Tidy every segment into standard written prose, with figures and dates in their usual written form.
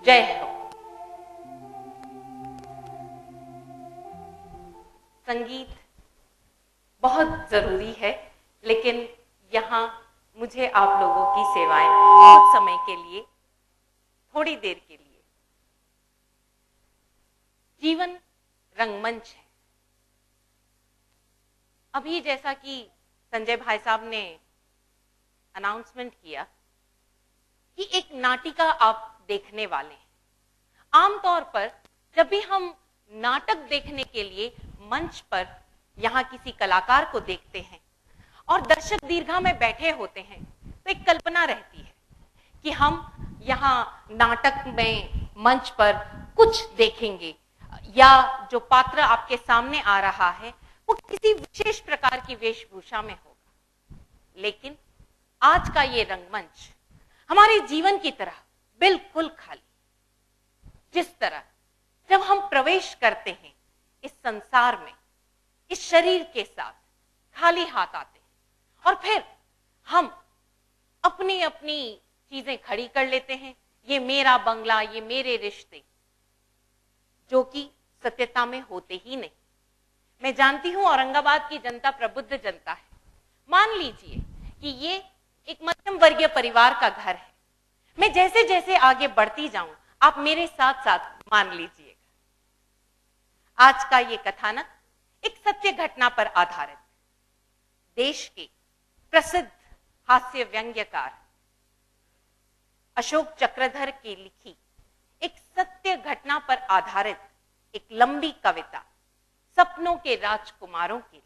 जय हो। संगीत बहुत जरूरी है, लेकिन यहाँ मुझे आप लोगों की सेवाएं कुछ समय के लिए, थोड़ी देर के लिए। जीवन रंगमंच है। अभी जैसा कि संजय भाई साहब ने अनाउंसमेंट किया कि एक नाटिका आप देखने वाले हैं। आमतौर पर जब भी हम नाटक देखने के लिए मंच पर यहाँ किसी कलाकार को देखते हैं और दर्शक दीर्घा में बैठे होते हैं, तो एक कल्पना रहती है कि हम यहाँ नाटक में मंच पर कुछ देखेंगे या जो पात्र आपके सामने आ रहा है वो किसी विशेष प्रकार की वेशभूषा में होगा। लेकिन आज का ये रंगमंच हमारे जीवन की तरह बिल्कुल खाली। जिस तरह जब हम प्रवेश करते हैं इस संसार में, इस शरीर के साथ खाली हाथ आते हैं और फिर हम अपनी अपनी चीजें खड़ी कर लेते हैं, ये मेरा बंगला, ये मेरे रिश्ते, जो कि सत्यता में होते ही नहीं। मैं जानती हूं औरंगाबाद की जनता प्रबुद्ध जनता है। मान लीजिए कि ये एक मध्यम वर्गीय परिवार का घर है। मैं जैसे जैसे आगे बढ़ती जाऊं, आप मेरे साथ साथ मान लीजिएगा। आज का ये कथानक एक सत्य घटना पर आधारित है। देश के प्रसिद्ध हास्य व्यंग्यकार अशोक चक्रधर की लिखी एक सत्य घटना पर आधारित एक लंबी कविता, सपनों के राजकुमारों के लिए।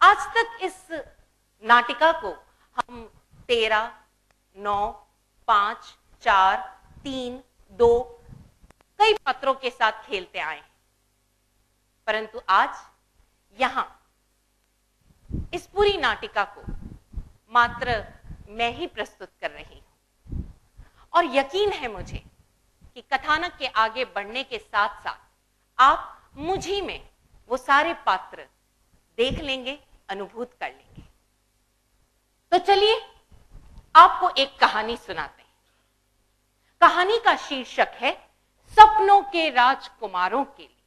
आज तक इस नाटिका को हम 13, 9, 5, 4, 3, 2 कई पात्रों के साथ खेलते आए हैं, परंतु आज यहां इस पूरी नाटिका को मात्र मैं ही प्रस्तुत कर रही हूं। और यकीन है मुझे कि कथानक के आगे बढ़ने के साथ साथ आप मुझी में वो सारे पात्र देख लेंगे, अनुभूत कर लेंगे। तो चलिए आपको एक कहानी सुनाते हैं। कहानी का शीर्षक है सपनों के राजकुमारों के लिए।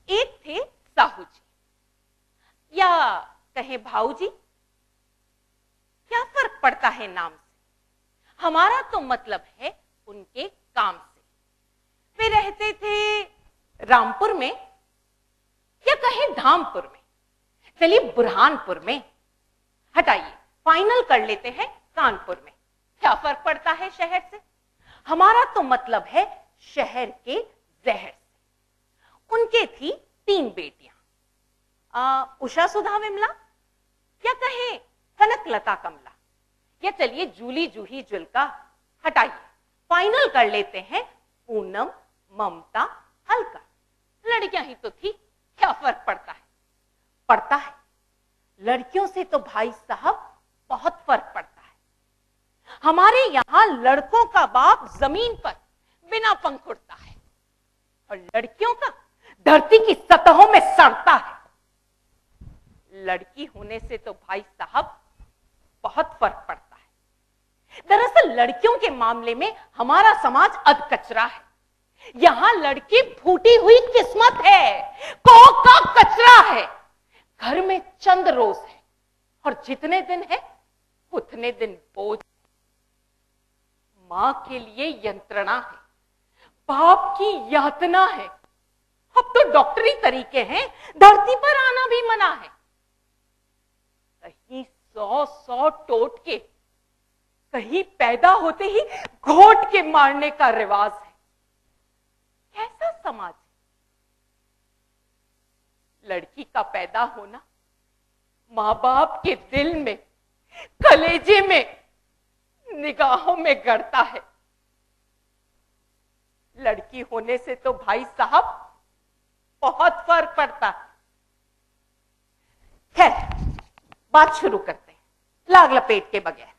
एक थे साहू जी या कहे भाऊ जी, क्या फर्क पड़ता है नाम से, हमारा तो मतलब है उनके काम से। वे रहते थे रामपुर में या कहें धामपुर में, चलिए बुरहानपुर में, हटाइए फाइनल कर लेते हैं कानपुर में। क्या फर्क पड़ता है शहर से, हमारा तो मतलब है शहर के जहर से। उनके थी 3 बेटियां, उषा सुधा विमला या कहें कनकलता कमला या चलिए जूली जूही जुलका, हटाइए फाइनल कर लेते हैं पूनम ममता अलका। लड़कियां ही तो थी, क्या फर्क पड़ता है। पड़ता है, लड़कियों से तो भाई साहब बहुत फर्क पड़ता है। हमारे यहां लड़कों का बाप जमीन पर बिना पंख उड़ता है और लड़कियों का धरती की सतहों में सड़ता है। लड़की होने से तो भाई साहब बहुत फर्क पड़ता है। दरअसल लड़कियों के मामले में हमारा समाज अधकचरा है। यहां लड़की फूटी हुई किस्मत है, कोख का कचरा है। घर में चंद रोज है और जितने दिन है उतने दिन बोझ। मां के लिए यंत्रणा है, बाप की यातना है। अब तो डॉक्टरी तरीके हैं, धरती पर आना भी मना है। कहीं 100 टोट के, कहीं पैदा होते ही घोट के मारने का रिवाज है। कैसा समाज है। लड़की का पैदा होना मां बाप के दिल में, कलेजे में, निगाहों में गड़ता है। लड़की होने से तो भाई साहब बहुत फर्क पड़ता है। खैर बात शुरू करते हैं लाग लपेट के बगैर।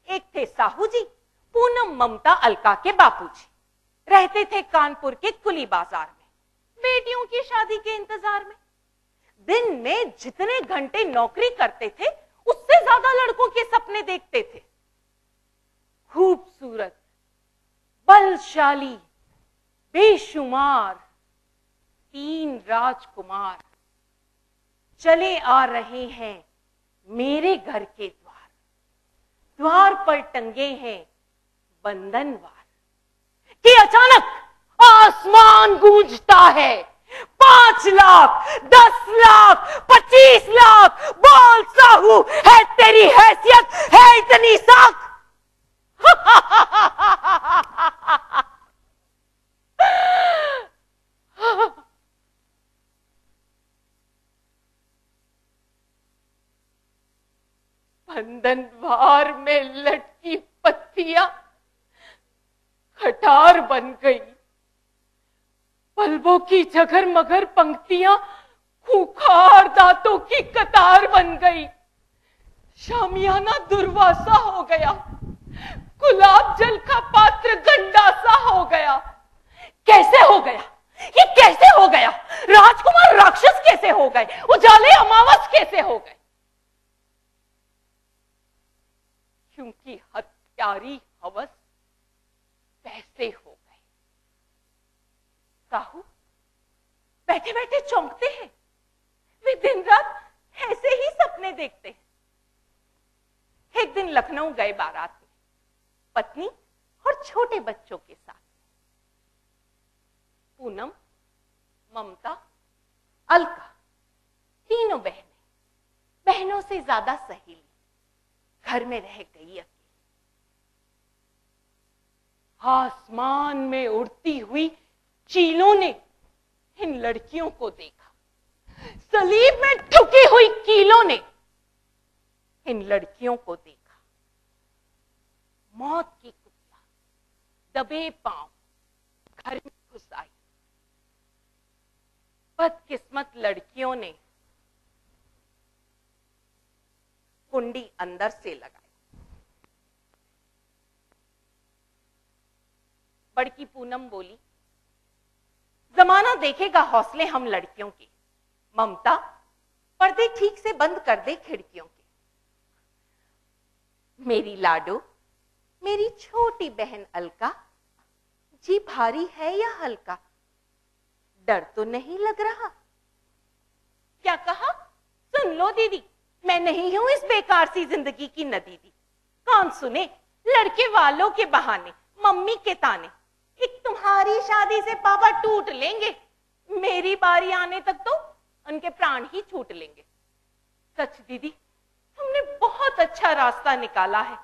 एक थे साहू जी, पूनम ममता अलका के बापूजी। रहते थे कानपुर के कुली बाजार में, बेटियों की शादी के इंतजार में। दिन में जितने घंटे नौकरी करते थे उससे ज्यादा लड़कों के सपने देखते थे। खूब बलशाली बेशुमार 3 राजकुमार चले आ रहे हैं मेरे घर के द्वार। द्वार पर टंगे हैं बंधनवार कि अचानक आसमान गूंजता है। 5 लाख 10 लाख 25 लाख बोल साहू, है तेरी हैसियत है इतनी साख। बंधनवार में लटकी पत्तियां खटार बन गई। बल्बों की जगर मगर पंक्तियां खूंखार दांतों की कतार बन गई। शामियाना दुर्वासा हो गया, गुलाब जल का पात्र गंडासा हो गया। कैसे हो गया ये, कैसे हो गया? राजकुमार राक्षस कैसे हो गए? उजाले अमावस कैसे हो गए? क्योंकि हत्यारी हवस वैसे हो गए। साहू बैठे बैठे चौंकते हैं। वे दिन रात ऐसे ही सपने देखते हैं। एक दिन लखनऊ गए बारात में, पत्नी और छोटे बच्चों के साथ। पूनम, ममता, अलका, तीनों बहनों से ज्यादा सहेली घर में रह गई अकेली। आसमान में उड़ती हुई चीलों ने इन लड़कियों को देखा। सलीब में ठुकी हुई कीलों ने इन लड़कियों को देखा। मौत की कुत्ता दबे पांव घर में घुस आई। बदकिस्मत लड़कियों ने कुंडी अंदर से लगाई। बड़की पूनम बोली, जमाना देखेगा हौसले हम लड़कियों के। ममता, पर्दे ठीक से बंद कर दे खिड़कियों के। मेरी लाडो, मेरी छोटी बहन अलका, जी भारी है या हल्का? डर तो नहीं लग रहा? क्या कहा? सुन लो दीदी, मैं नहीं हूं इस बेकार सी जिंदगी की नदीदी। कौन सुने लड़के वालों के बहाने, मम्मी के ताने। एक तुम्हारी शादी से पापा टूट लेंगे, मेरी बारी आने तक तो उनके प्राण ही छूट लेंगे। सच दीदी, तुमने बहुत अच्छा रास्ता निकाला है।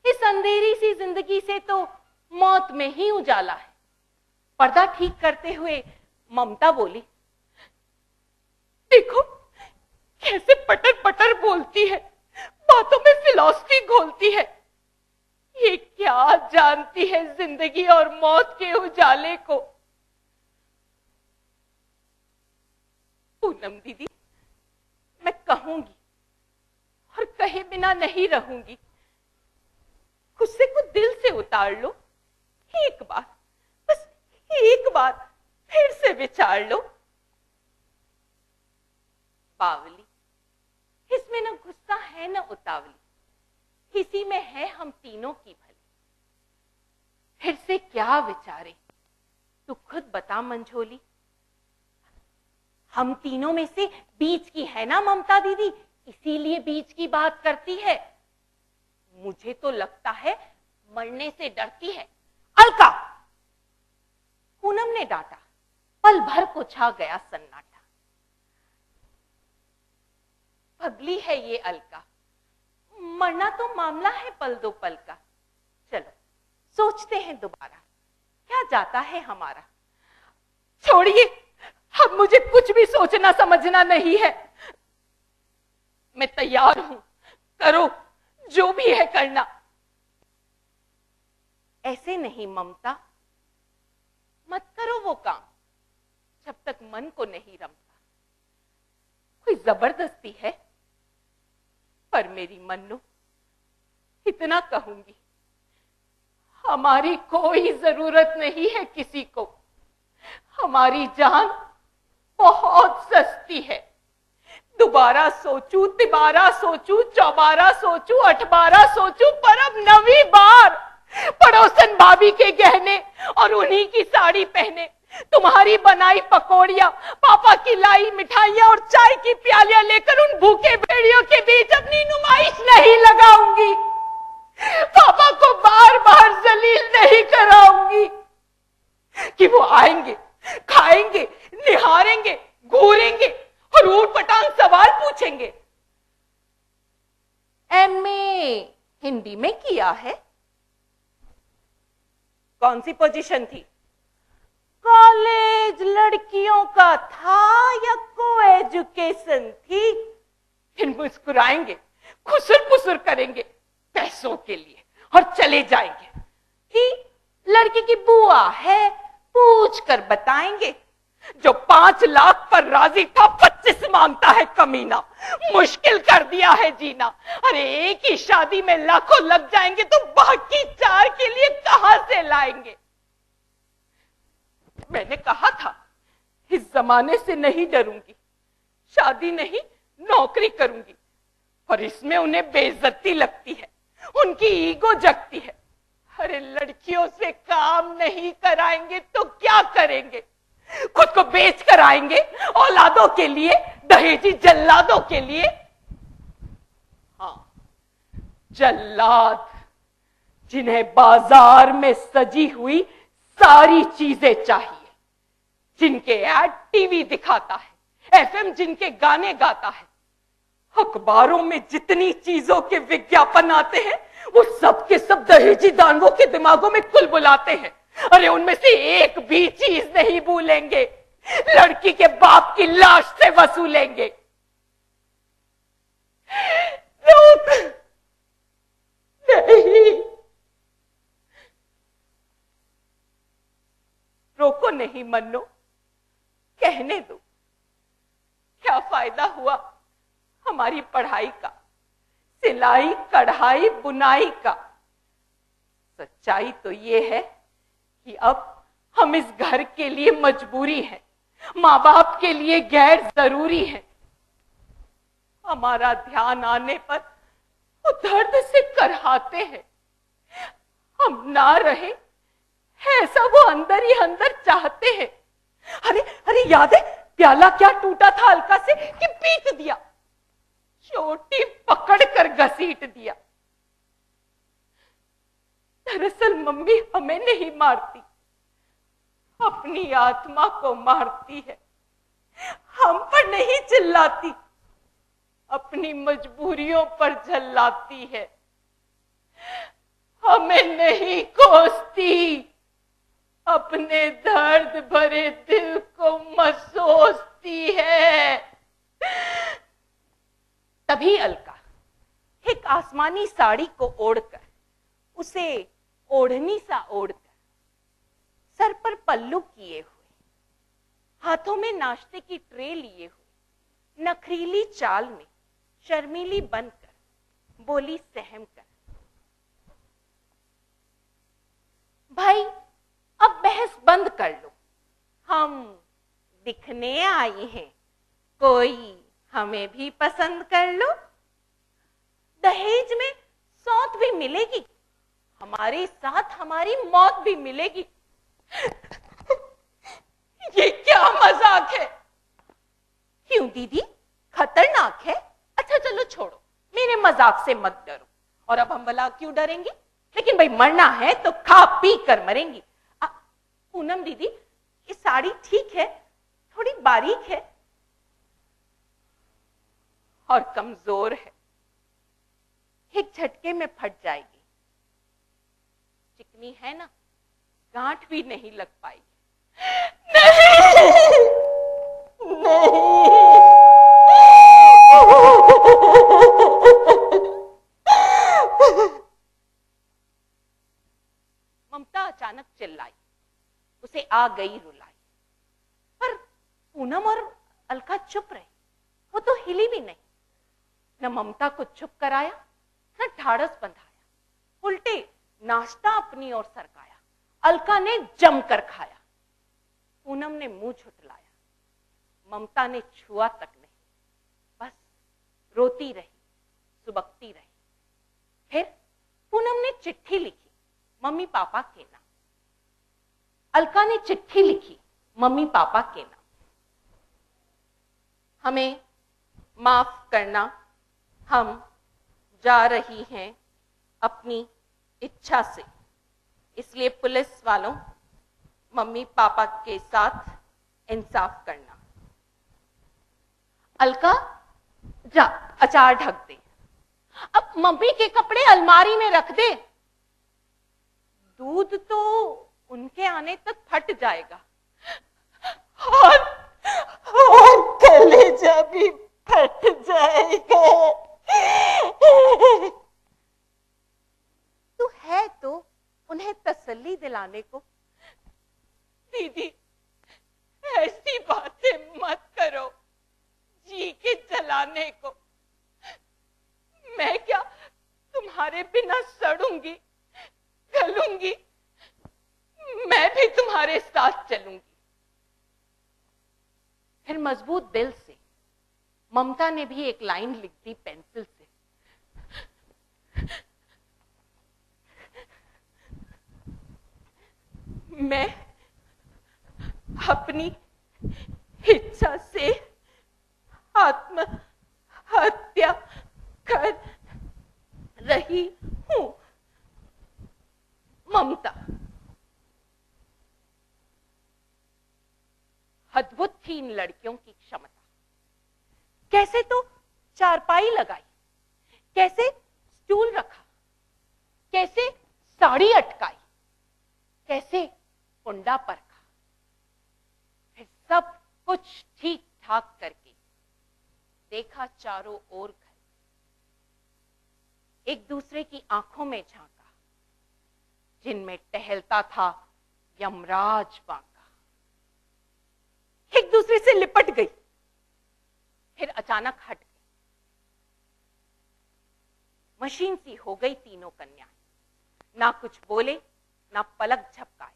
इस अंधेरी सी जिंदगी से तो मौत में ही उजाला है। पर्दा ठीक करते हुए ममता बोली, देखो कैसे पटर पटर बोलती है, बातों में फिलॉसफी घोलती है। ये क्या जानती है जिंदगी और मौत के उजाले को। पूनम दीदी, मैं कहूंगी और कहे बिना नहीं रहूंगी। गुस्से को दिल से उतार लो। एक बार, बस एक बार फिर से विचार लो। बावली, इसमें न गुस्सा है न उतावली, इसी में है हम तीनों की भली। फिर से क्या विचारे, तू खुद बता मंझोली। हम तीनों में से बीच की है ना ममता दीदी, इसीलिए बीच की बात करती है। मुझे तो लगता है मरने से डरती है। अलका, पूनम ने डांटा। पल भर को छा गया सन्नाटा। पगली है ये अलका, मरना तो मामला है पल दो पल का। चलो सोचते हैं दोबारा, क्या जाता है हमारा। छोड़िए, अब मुझे कुछ भी सोचना समझना नहीं है। मैं तैयार हूं, करो जो भी है करना। ऐसे नहीं ममता, मत करो वो काम जब तक मन को नहीं रमता। कोई जबरदस्ती है, पर मेरी मन्नो, इतना कहूंगी, हमारी कोई जरूरत नहीं है किसी को। हमारी जान बहुत सस्ती है। दोबारा सोचूं, तिबारा सोचूं, चौबारा सोचूं, 8 बारा सोचूं, पर अब 9वीं बार पड़ोसन भाभी के गहने उन्हीं की साड़ी पहने, तुम्हारी बनाई पकौड़ियां, पापा की लाई मिठाइयां और चाय की प्यालियां लेकर उन भूखे भेड़ियों के बीच अपनी नुमाइश नहीं लगाऊंगी। पापा को बार बार जलील नहीं कराऊंगी कि वो आएंगे, खाएंगे, निहारेंगे, घूरेंगे और ऊट पटांग सवाल पूछेंगे। एमए हिंदी में किया है? कौन सी पोजीशन थी? कॉलेज लड़कियों का था या को एजुकेशन थी? फिर मुस्कुराएंगे, खुसुर पुसुर करेंगे पैसों के लिए और चले जाएंगे कि लड़की की बुआ है, पूछ कर बताएंगे। जो 5 लाख पर राजी था 25 मांगता है कमीना, मुश्किल कर दिया है जीना। अरे एक ही शादी में लाखों लग जाएंगे तो बाकी 4 के लिए कहां से लाएंगे? मैंने कहा था इस जमाने से नहीं डरूंगी, शादी नहीं नौकरी करूंगी। और इसमें उन्हें बेइज्जती लगती है, उनकी ईगो जगती है। अरे लड़कियों से काम नहीं कराएंगे तो क्या करेंगे? खुद को बेच कर आएंगे औलादों के लिए, दहेजी जल्लादों के लिए। हाँ, जल्लाद जिन्हें बाजार में सजी हुई सारी चीजें चाहिए, जिनके ऐड टीवी दिखाता है, एफएम जिनके गाने गाता है, अखबारों में जितनी चीजों के विज्ञापन आते हैं वो सब के सब दहेजी दानवों के दिमागों में कुल बुलाते हैं। अरे उनमें से एक भी चीज नहीं भूलेंगे, लड़की के बाप की लाश से वसूलेंगे। रोक नहीं, रोको नहीं मन्नो, कहने दो। क्या फायदा हुआ हमारी पढ़ाई का, सिलाई कढ़ाई बुनाई का? सच्चाई तो ये है कि अब हम इस घर के लिए मजबूरी है, मां बाप के लिए गैर जरूरी है। हमारा ध्यान आने पर वो दर्द से करहाते हैं। हम ना रहे ऐसा वो अंदर ही अंदर चाहते हैं। अरे अरे याद है प्याला क्या टूटा था अलका से कि पीट दिया, चोटी पकड़ कर घसीट दिया। दरअसल मम्मी हमें नहीं मारती, अपनी आत्मा को मारती है। हम पर नहीं चिल्लाती, अपनी मजबूरियों पर झल्लाती है। हमें नहीं कोसती, अपने दर्द भरे दिल को मसोसती है। तभी अलका एक आसमानी साड़ी को ओढ़कर, उसे ओढ़नी सा ओढ़कर, सर पर पल्लू किए हुए, हाथों में नाश्ते की ट्रे लिए हुए, नखरीली चाल में शर्मीली बनकर बोली सहम कर, भाई अब बहस बंद कर लो, हम दिखने आई हैं, कोई हमें भी पसंद कर लो। दहेज में सौंत भी मिलेगी, हमारे साथ हमारी मौत भी मिलेगी। ये क्या मजाक है? क्यों दीदी, खतरनाक है? अच्छा चलो छोड़ो, मेरे मजाक से मत डरो। और अब हम भला क्यों डरेंगे? लेकिन भाई मरना है तो खा पी कर मरेंगी। पूनम दीदी ये साड़ी ठीक है, थोड़ी बारीक है और कमजोर है, एक झटके में फट जाएगी। चिकनी है ना, गांठ भी नहीं लग पाएगी। नहीं, नहीं। ममता अचानक चिल्लाई, उसे आ गई रुलाई। पर पूनम और अलका चुप रहे, वो तो हिली भी नहीं। न ममता को चुप कराया, न ढाढ़स बंधाया, उल्टे नाश्ता अपनी ओर सरकाया। अलका ने जमकर खाया, पूनम ने मुंह झुटलाया, ममता ने छुआ तक नहीं, बस रोती रही, सुबकती रही। फिर पूनम ने चिट्ठी लिखी मम्मी पापा के नाम। अलका ने चिट्ठी लिखी मम्मी पापा के नाम। हमें माफ करना, हम जा रही हैं अपनी इच्छा से, इसलिए पुलिस वालों मम्मी पापा के साथ इंसाफ करना। अलका जा अचार ढक दे, अब मम्मी के कपड़े अलमारी में रख दे, दूध तो उनके आने तक फट जाएगा और कलेजा भी फट जाएगा। तू है तो उन्हें तसल्ली दिलाने को। दीदी ऐसी बातें मत करो, जी के जलाने को। मैं क्या तुम्हारे बिना सड़ूंगी, गलूंगी? मैं भी तुम्हारे साथ चलूंगी। फिर मजबूत दिल से ममता ने भी एक लाइन लिख दी पेंसिल से, मैं अपनी इच्छा से आत्महत्या कर रही हूं। ममता। अद्भुत थी इन लड़कियों की क्षमता। कैसे तो चारपाई लगाई, कैसे स्टूल रखा, कैसे साड़ी अटकाई, कैसे कुंडा परखा, फिर सब कुछ ठीक ठाक करके देखा चारों ओर घर, एक दूसरे की आंखों में झांका जिनमें टहलता था यमराज बांका। एक दूसरे से लिपट गई, फिर अचानक हट गई। मशीन सी हो गई तीनों कन्याएं, ना कुछ बोले ना पलक झपकाए।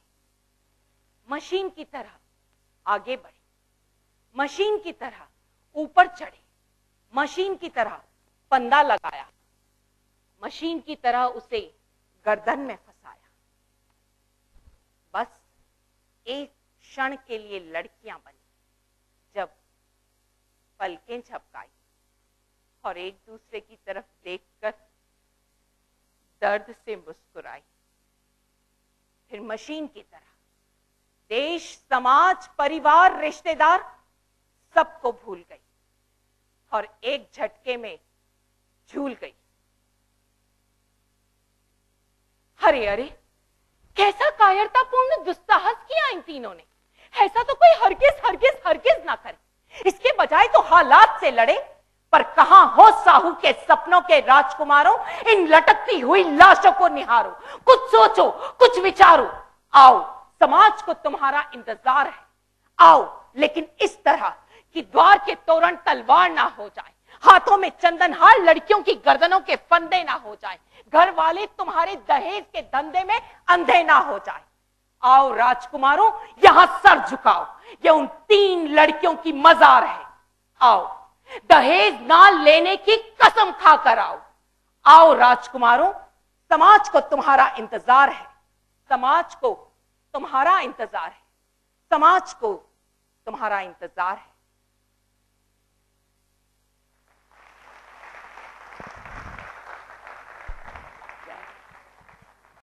मशीन की तरह आगे बढ़े, मशीन की तरह ऊपर चढ़े, मशीन की तरह फंदा लगाया, मशीन की तरह उसे गर्दन में फंसाया। बस एक क्षण के लिए लड़कियां बनी, जब पलकें झपकाई और एक दूसरे की तरफ देखकर दर्द से मुस्कुराई। फिर मशीन की तरह देश, समाज, परिवार, रिश्तेदार सबको भूल गई और एक झटके में झूल गई। अरे अरे, कैसा कायरतापूर्ण दुस्साहस किया इन तीनों ने। ऐसा तो कोई हरगिज हरगिज हरगिज ना करे। इसके बजाय तो हालात से लड़े। पर कहां हो साहू के सपनों के राजकुमारों, इन लटकती हुई लाशों को निहारो, कुछ सोचो, कुछ विचारो। आओ, समाज को तुम्हारा इंतजार है। आओ, लेकिन इस तरह कि द्वार के तोरण तलवार ना हो जाए, हाथों में चंदनहार लड़कियों की गर्दनों के फंदे ना हो जाए, घर वाले तुम्हारे दहेज के धंधे में अंधे ना हो जाए। आओ राजकुमारों, यहां सर झुकाओ, ये उन तीन लड़कियों की मजार है। आओ, दहेज ना लेने की कसम खाकर आओ। आओ राजकुमारों, समाज को तुम्हारा इंतजार है, समाज को तुम्हारा इंतजार है, समाज को तुम्हारा इंतजार है।